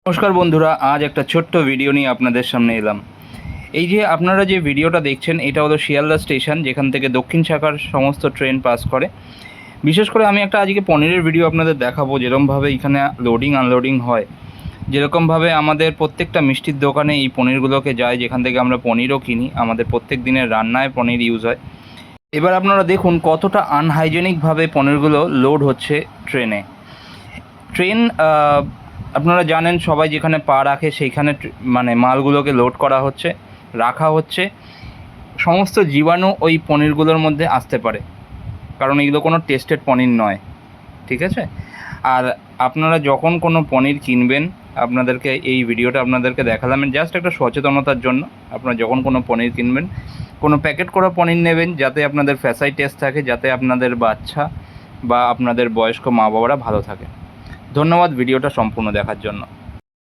নমস্কার বন্ধুরা, আজ একটা ছোট্ট ভিডিও নিয়ে আপনাদের সামনে এলাম। এই যে আপনারা যে ভিডিওটা দেখছেন, এটা হলো শিয়ালদা স্টেশন, যেখান থেকে দক্ষিণ শাখার সমস্ত ট্রেন পাস করে। বিশেষ করে আমি একটা আজকে পনিরের ভিডিও আপনাদের দেখাবো, যেরকমভাবে এখানে লোডিং আনলোডিং হয়, যেরকমভাবে আমাদের প্রত্যেকটা মিষ্টির দোকানে এই পনিরগুলোকে যায়, যেখান থেকে আমরা পনিরও কিনি। আমাদের প্রত্যেক দিনের রান্নায় পনির ইউজ হয়। এবার আপনারা দেখুন কতটা আনহাইজেনিকভাবে পনিরগুলো লোড হচ্ছে ট্রেনে। ট্রেন আপনারা জানেন, সবাই যেখানে পা রাখে সেইখানে মানে মালগুলোকে লোড করা হচ্ছে, রাখা হচ্ছে। সমস্ত জীবাণু ওই পনিরগুলোর মধ্যে আসতে পারে, কারণ এগুলো কোনো টেস্টেড পনির নয়, ঠিক আছে? আর আপনারা যখন কোনো পনির কিনবেন, আপনাদেরকে এই ভিডিওটা আপনাদেরকে দেখালাম জাস্ট একটা সচেতনতার জন্য। আপনারা যখন কোনো পনির কিনবেন, কোনো প্যাকেট করা পনির নেবেন, যাতে আপনাদের ফ্যাসাই টেস্ট থাকে, যাতে আপনাদের বাচ্চা বা আপনাদের বয়স্ক মা বাবারা ভালো থাকে। ধন্যবাদ ভিডিওটা সম্পূর্ণ দেখার জন্য।